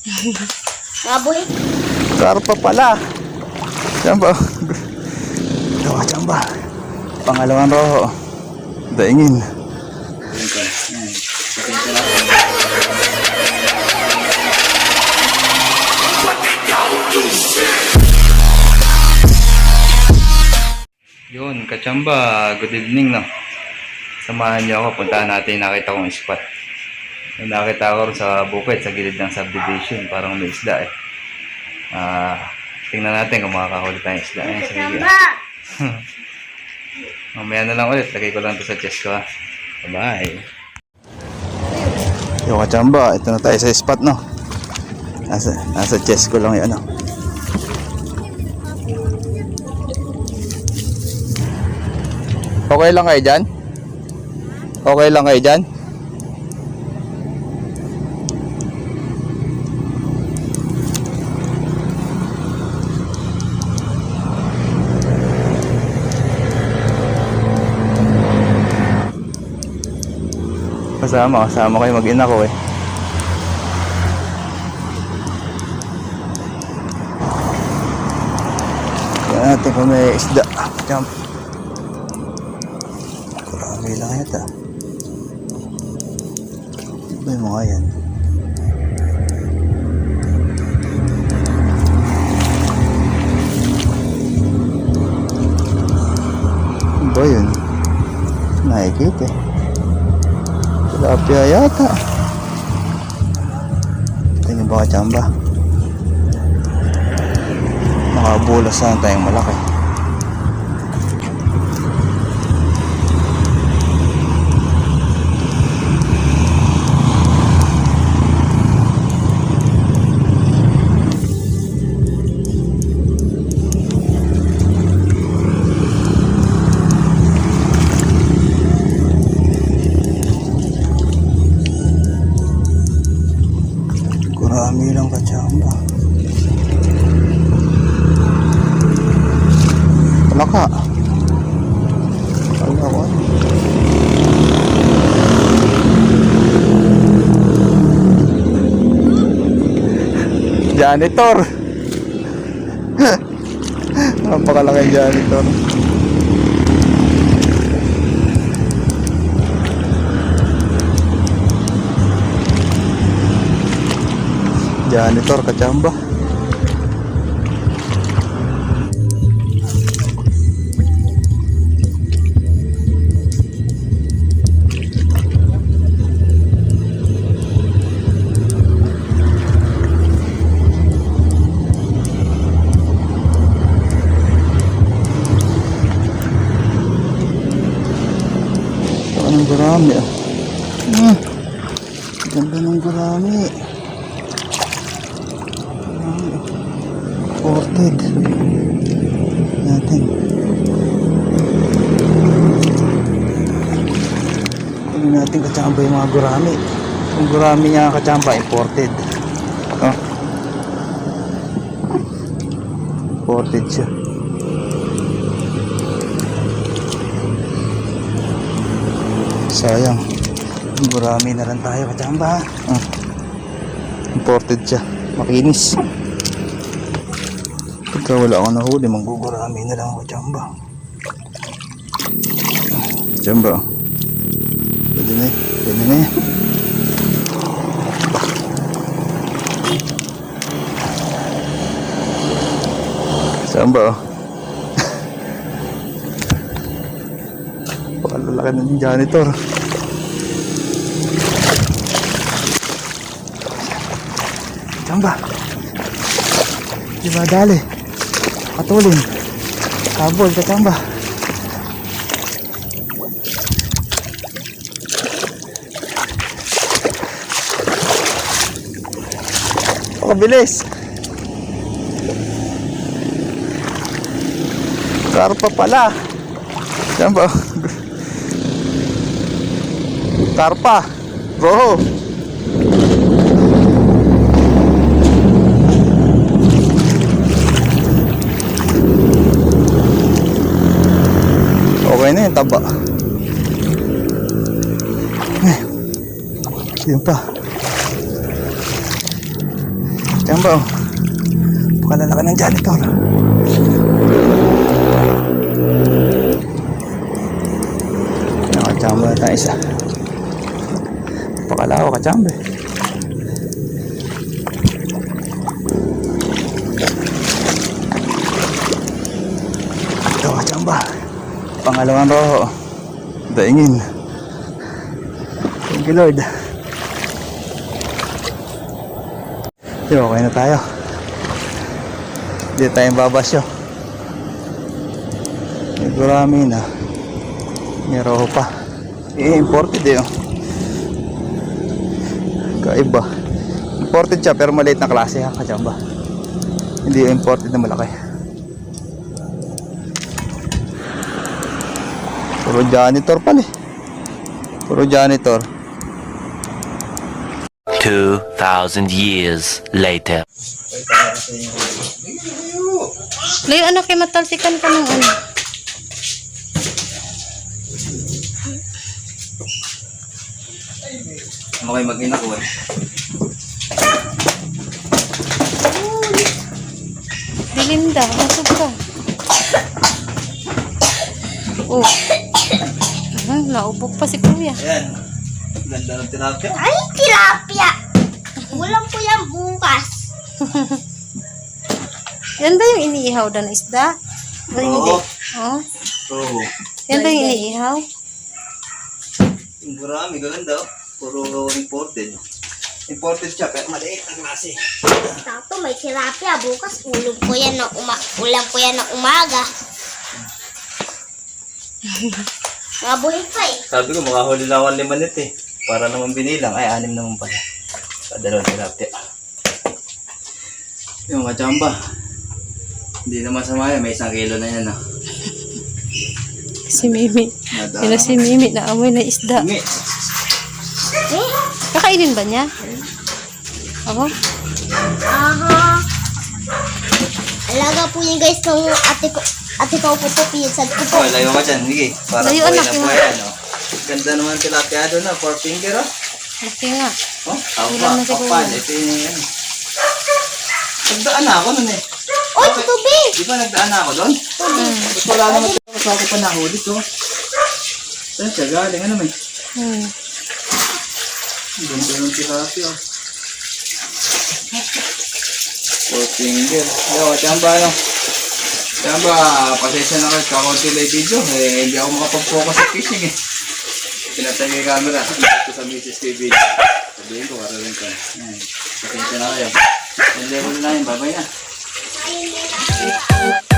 Mga bulik. Karpa pala. Chamba. Dawa chamba. Pangalawang roho. Daingin. Yun, kachamba, good evening, no. Samahan niyo ako, puntahan natin, nakita kong spot. Nakita ko sa bukid, sa gilid ng subdivision, parang may isda eh. Tingnan natin kung makakahuli tayong isda. Ayan, sa gilid. Mamaya na lang ulit, lagay ko lang ito sa chest ko ha. Bye-bye. Yung kachamba, ito na tayo sa spot, no. Nasa chest ko lang yung ano. Okay lang kayo dyan? Okay lang kayo dyan? Kasama kayo mag-ina ko eh. Tignan natin kung may isda. Jump. Marami lang yata. Ano ba yung mga yan? Ano ba yun? Nakikita eh. Tilapia yata. Ito yung baka chamba. Nakabulas na tayong malaki. Marami lang kachamba. Palaka. Palaka. Janitor. Napakalaki janitor. Janitor kachamba. Anong gurami ah. Ganda ng gurami. Ported natin. Kunin natin kachamba yung mga gurami. Yung gurami niya kachamba imported. Oh. Imported siya. Sayang. Gurami na lang tayo kachamba. Oh. Imported siya. Makinis. Pagka wala akong nahuli, manggugurami na lang ako chamba. Chamba. Pwede na eh. Pwede na eh. Chamba. Pakalaki ng janitor. Chamba. Diba dali? Patulin. Kabol kachamba. Pakabilis. Karpa pala. Chamba. Karpa. Roho. Okay na yung taba. Yun pa. kachamba oh. Pakalalaki ng janitor. Kachamba na tayo isa. Pakalawa kachamba eh. Ito kachamba. Pangalawang roho. Daingin. Thank you Lord. Okay na tayo. Hindi tayong babasyo. May gurami na. May roho pa. Imported eh. Kaiba. Imported siya pero maliit na klase ha, kachamba. Hindi imported na malaki. Puro janitor pala eh. Puro janitor. 2,000 years later. Layo anak kay matalsikan ka ng ano. Ano kayo mag-ina ko eh? Dilinda, masog ka. Oh. Naubok pa si kuya. Ayan. Ganda ng tilapia. Ay, tilapia! Ulam po yan bukas. Yan ba yung iniihaw na isda? O hindi? Oh. Oo. Yan ba yung iniihaw? Yung gurami, ganda oh. Puro imported. Imported siya, pero maliit ang klase. Tato, may tilapia. Bukas ulam po yan ng ulam po yan ng umaga. Mabuhay pa eh. Sabi ko, makahuli lang ako 5 nito eh. Para naman binilang. Ay, 6 naman pala. Dalawang tilapia. Yung kachamba. Hindi naman sama yan. May 1 kilo na yan. Si Mimi. Yan si Mimi na amoy na isda. Hindi. Kakainin ba niya? Ako? Aha. Alaga po yan guys ng ate ko po po pinsan ko po. Oh, layo ka dyan. Sige. Para Layo, buhay anak, na yung- buhay yan. Oh. Ganda naman tilapia doon. 4 finger oh. Laki nga. Oh, Ulam na siguro. kapal. Ito yung yan. Nagdaan na ako nun eh. Oy, tubig! Di ba nagdaan na ako doon? Ba't wala naman ito? Ba't ako pa nahuli ito? Saan siya galing? Ano may? Ang ganda ng tilapia. 4 finger. Yo, tiyamba ano? Tiyamba, pasensya na kayo. Kakunti lang yung video. Eh, hindi ako makapag-focus sa fishing eh. Pinatay yung camera. Ito sa Mrs. K video. Sabihin ko, kararin ko. Ayan. Pasensya na kayo. Ang level na yun. Babay na. Ayun,